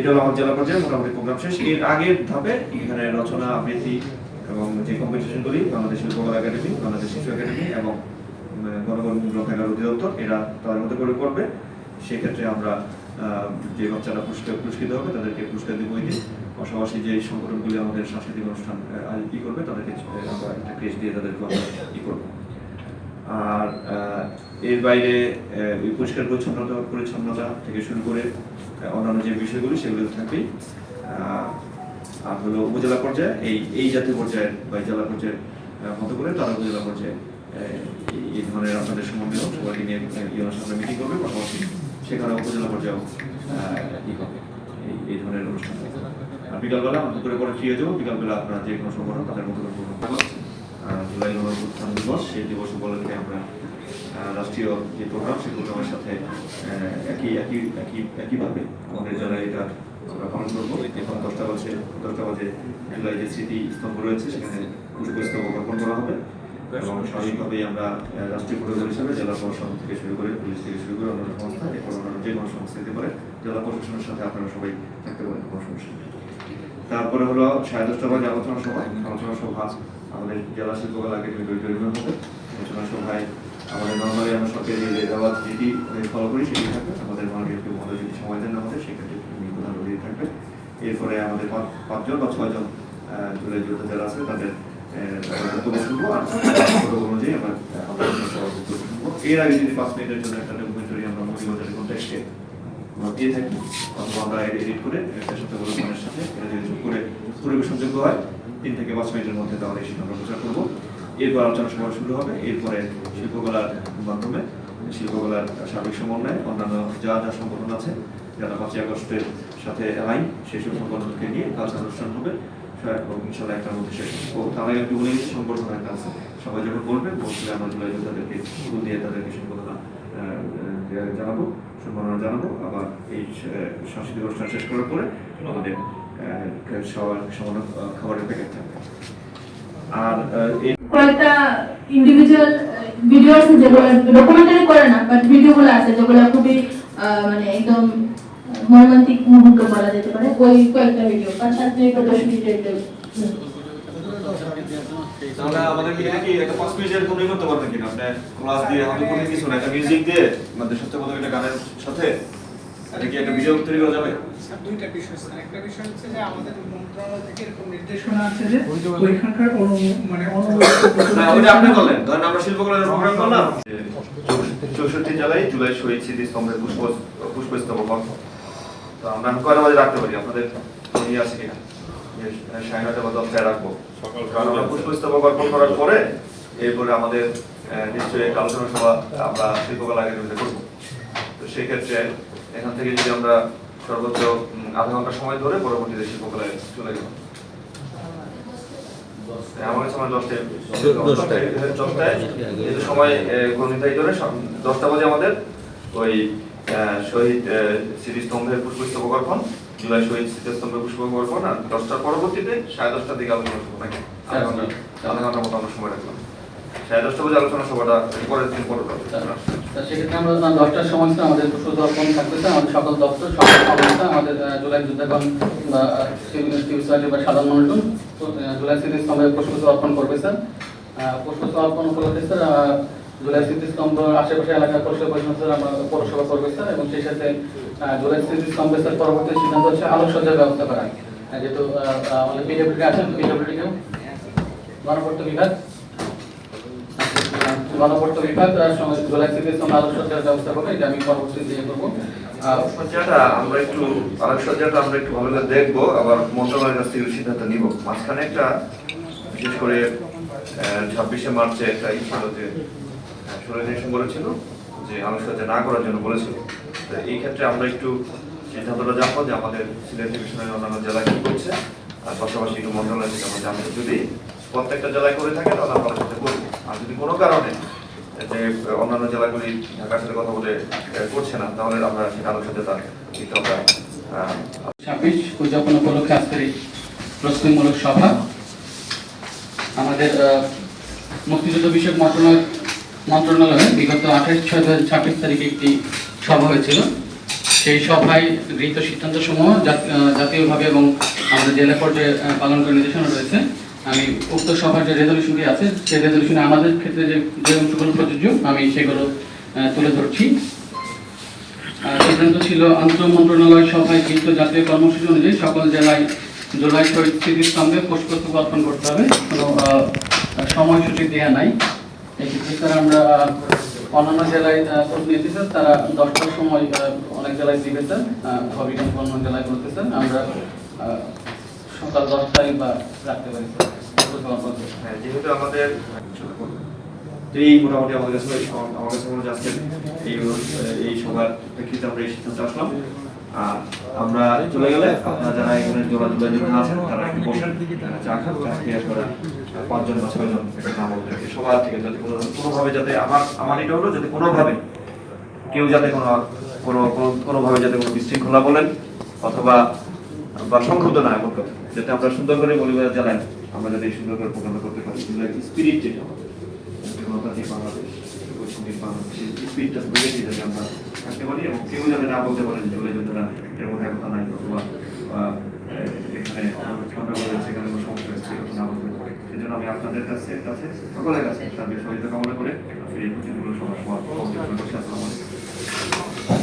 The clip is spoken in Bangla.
এটা হলো আমার জেলা পর্যায়ে মোটামুটি প্রোগ্রাম শেষ। এর আগের ধাপে এখানে রচনা আবৃত্তি এবং যে কম্পিটিশনগুলি বাংলাদেশ শিল্পকলা একাডেমি, বাংলাদেশ শিশু একাডেমি এবং গণকল্যাণ গ্রন্থাগার অধিদপ্তর এরা তাদের মধ্যে করে করবে। সেক্ষেত্রে আমরা যে বাচ্চারা পুরস্কৃত হবে তাদেরকে পুরস্কার দিব। ওই দিন পাশাপাশি যে সংগঠনগুলি আমাদের সাংস্কৃতিক অনুষ্ঠান করবে তাদেরকে আমরা একটা ক্রেস্ট দিয়ে তাদেরকে আমরা করবো। আর এর বাইরে পরিষ্কার পরিচ্ছন্নতা থেকে শুরু করে অন্যান্য যে বিষয়গুলি সেগুলো থাকবেই। আর হলো উপজেলা পর্যায়ে এই জাতীয় পর্যায়ের বা জেলা পর্যায়ের মতো করে তারা উপজেলা পর্যায়ে এই ধরনের আপনাদের সম্বন্ধেও সবাইকে নিয়ে ইউনোর সামনে মিটিং করবে, পাশাপাশি সেখানে উপজেলা পর্যায়েও করবে এই ধরনের অনুষ্ঠান। আর বিকালবেলা আমরা দুপুরে পরে ফিরে যাবো। বিকালবেলা আপনারা যে কোনো সংগঠন তাদের মতো করে জুলাই গণঅভ্যুত্থান দিবস, সেই দিবস উপলক্ষে আমরা রাষ্ট্রীয় যে প্রোগ্রাম সেই প্রোগ্রামের সাথে একইভাবে আমাদের যারা এটা আমরা পালন করবো। এখন 10টা বাজে জুলাই যে স্মৃতি স্তম্ভ রয়েছে সেখানে পুষ্পস্তম্ভ অর্পণ করা হবে এবং স্বাভাবিকভাবেই আমরা রাষ্ট্রীয় প্রোটোকল হিসেবে জেলা প্রশাসন থেকে শুরু করে পুলিশ থেকে শুরু করে অন্যান্য সংস্থা এরপর অন্যান্য যে কোনো সংস্থা দিতে পারে, জেলা প্রশাসনের সাথে আপনারা সবাই থাকতে পারেন, কোনো সমস্যা নেই। তারপরে হলো 10:30 বাজে আলোচনা সভা আমাদের জেলা শিল্পকলা একাডেমি অডিটোরিয়ামে হবে। আলোচনা সভায় আমাদের নর্মালি আমরা সরকারি যে রেওয়াজ যেটি ফলো করি সেটি থাকবে। আমাদের মাননীয় মহোদয় যদি সময় দেন আমাদের সেক্ষেত্রে প্রধান অতিথি থাকবে। এরপরে আমাদের 5জন বা 6জন জুলাই যোদ্ধা যারা আছে তাদের বক্তব্য শুনবো আর অনুযায়ী আমরা বক্তব্য শুনবো। এর আগে যদি 5 মিনিটের জন্য একটা ডকুমেন্টারি আমরা মৌলিকতার কনটেক্সটে দিয়ে থাকি অথবা আমরা এডিট করে একটা সাথে বলনের সাথে এটা যদি যোগ করে পরিবেশনযোগ্য হয় 3 থেকে 5 মিনিটের মধ্যে তাহলে সেটা আমরা প্রচার করবো। এরপর আলোচনা সভা শুরু হবে। এরপরে শিল্পকলার মাধ্যমে শিল্পকলার সার্বিক সমন্বয়ে অন্যান্য যা সংগঠন আছে যারা 5ই আগস্টের সাথে অ্যালাইন সেই সব সংগঠনকে নিয়ে কালচার অনুষ্ঠান হবে ইনশাল্লাহ একটার মধ্যে শেষ। তার আগে একটু বলে সংগঠন একটা আছে, সবাই যখন বলবে বললে আমরা জুলাই তাদেরকে ফুল দিয়ে তাদেরকে সম্বোধনা জানাবো, সম্মাননা জানাবো। আবার এই সাংস্কৃতিক অনুষ্ঠান শেষ করার পরে আমাদের খাবারের প্যাকেট থাকবে। আর কয়েকটা ইন্ডিভিজুয়াল ভিডিও আছে যেগুলো ডকুমেন্টারি করে না, বাট ভিডিওগুলো আছে যেগুলো খুবই মানে একদম মর্মান্তিক মুহূর্ত বলা যেতে পারে। ওই কয়েকটা ভিডিও 5-7 মিনিট 10 মিনিটের তাহলে আমাদের কি একটা 5 মিনিটের কোডিং করতে পারবেন কিনা? আপনি ক্লাস দিয়ে আমাদের কোনো কিছু না, একটা মিউজিক দিয়ে আমাদের সবচেয়ে প্রথমে একটা গানের সাথে এটা কি একটা ভিডিও তৈরি করা যাবে? স্যার দুইটা বিষয় স্যার। একটা বিষয় হচ্ছে যে আমাদের মন্ত্রণালয় থেকে এরকম নির্দেশনা আছে যে ওইখানকার না ওটা আপনি বলেন। ধরেন আমরা শিল্পকলার প্রোগ্রাম করলাম 64 জেলায় জুলাই শহীদ স্মৃতিস্তম্ভের পুষ্পস্তম্ভ বন্ধ। তো আমরা কয়টা বাজে রাখতে পারি? আপনাদের ইয়ে আছে কিনা? 9:30 বা 10টায় রাখবো। কারণ আমরা পুষ্পস্তম্ভ অর্পণ করার পরে এরপরে আমাদের নিশ্চয়ই আলোচনা সভা আমরা শিল্পকলা একাডেমিতে করবো। তো সেক্ষেত্রে এখান থেকে যদি আমরা সর্বোচ্চ আধা ঘন্টা সময় ধরে পরবর্তীতে শিল্পকলায় চলে গেলাম। আমার সময় 10টায় যেহেতু সময় নির্ধারিত করে 10টা বাজে আমাদের ওই শহীদ স্মৃতিস্তম্ভের পুষ্পস্তম্ভ অর্পণ, জুলাই শহীদ স্মৃতিস্তম্ভের পুষ্পস্তম্ভ অর্পণ, আর 10টার পরবর্তীতে 10:30টার দিকে আলোচনা সভা নাকি আধা ঘন্টার মতো আমরা সময় রাখলাম। 10:30 বাজে আলোচনা সভাটা পরের দিন পরে সেক্ষেত্রে আমরা 10টার সময় আমাদের পুষ্প অর্পণ থাকতেছে। আমাদের সকল দপ্তর সকল সংস্থা আমাদের জুলাই যোদ্ধাগণ বা সিভিল সোসাইটি বা সাধারণ মানুষজন জুলাই স্মৃতিস্তম্ভে পুষ্প অর্পণ করবে স্যার। পুষ্প অর্পণ উপলক্ষে স্যার জুলাই স্মৃতিস্তম্ভ আশেপাশে এলাকার পরিষ্কার পরিচ্ছন্ন স্যার আমরা পৌরসভা করবে স্যার। এবং সেই সাথে জুলাই স্মৃতিস্তম্ভে স্যার পরবর্তী সিদ্ধান্ত হচ্ছে আলোকসজ্জার ব্যবস্থা করা। যেহেতু আমাদের পিডব্লিউডি আছেন, পিডব্লিউডিকেও গণপূর্ত বিভাগ জুলাই স্মৃতিস্তম্ভ আলোকসজ্জার ব্যবস্থা করবে। এটা আমি পরবর্তী দিয়ে করবো। আলোকসজ্জাটা আমরা একটু ভালো করে দেখবো, আবার মন্ত্রণালয়ের কাছ থেকে সিদ্ধান্ত নিব। মাঝখানে একটা বিশেষ করে 26শে মার্চে একটা ছিল যে 16 ডিসেম্বরে ছিল যে আলোকসজ্জা না করার জন্য বলেছিল। তো এই ক্ষেত্রে আমরা একটু সিদ্ধান্তটা জানবো যে আমাদের সিলেট ডিভিশনের অন্যান্য জেলায় কি করছে, আর পাশাপাশি একটু মন্ত্রণালয় থেকে আমরা জানবো। যদি প্রত্যেকটা জেলায় করে থাকে তাহলে আমরা আলোচনা করবো। আর যদি কোনো কারণে যে অন্যান্য জেলাগুলি ঢাকার সাথে কথা বলে করছে না তাহলে আমরা সেটা আলোচনাটা দিতে হবে। 26 উদযাপন উপলক্ষে আজকের এই প্রস্তুতিমূলক সভা আমাদের মুক্তিযুদ্ধ বিষয়ক মন্ত্রণালয়ে বিগত 28/6/2026 তারিখে একটি সভা হয়েছিল। সেই সভায় গৃহীত সিদ্ধান্তসমূহ জাতীয়ভাবে এবং আমাদের জেলা পর্যায়ে পালন করার নির্দেশনা রয়েছে। আমি উক্ত সভার যে রেজলিউশনটি আছে সেই রেজলিউশনে আমাদের ক্ষেত্রে যে অংশগুলো প্রযোজ্য আমি সেগুলো তুলে ধরছি। সিদ্ধান্ত ছিল আন্তঃমন্ত্রণালয় সভায় গৃহীত জাতীয় কর্মসূচি অনুযায়ী সকল জেলায় জুলাই শহীদ স্মৃতিস্তম্ভে পুষ্পস্তবক অর্পণ করতে হবে। কোনো সময়সূচি দেওয়া নাই। এক্ষেত্রে স্যার আমরা অন্যান্য জেলায় খোঁজ নিয়েছি স্যার, তারা 10টার সময় অনেক জেলায় দিবে স্যার, হবিগঞ্জ অন্য জেলায় করতে স্যার আমরা সকাল 10টায় বা রাখতে পারি স্যার। হ্যাঁ, যেহেতু আমাদের এই মোটামুটি আমাদের কাছে মনে হচ্ছে এই সবার প্রেক্ষিতে আমরা এই সিদ্ধান্ত আসলাম। আর আমরা চলে গেলে আপনারা যারা এখানে জোড়া যোদ্ধা আছেন তারা একটু বসেন, চা খেয়ে করা 5 জন বা 6 জন নাম বলতে সবার থেকে যাতে কোনোভাবে যাতে আমার এটা হলো যাতে কোনোভাবে কেউ যাতে কোনোভাবে যাতে কোনো বিশৃঙ্খলা বলেন অথবা বা সংক্ষুব্ধ না এমন কথা, যাতে আমরা সুন্দর করে বলিবার জ্বালাই আমরা যাতে সুন্দর করে প্রোগ্রাম করতে পারি। স্পিরিট যেটা গণতান্ত্রিক বাংলাদেশ, বৈষম্যিক বাংলাদেশের স্পিরিটটা ধরে যাতে আমরা থাকতে পারি এবং কেউ যাতে না বলতে পারেন যে জুলাই যোদ্ধারা এর মধ্যে কথা নাই অথবা এখানে ঠান্ডা করে সেখানে কোনো সমস্যা হচ্ছে এরকম না বলতে পারে। সেই জন্য আমি আপনাদের কাছে সকলের কাছে তাদের সহযোগিতা কামনা করে এই প্রতিগুলো সবার আসসালামু আলাইকুম।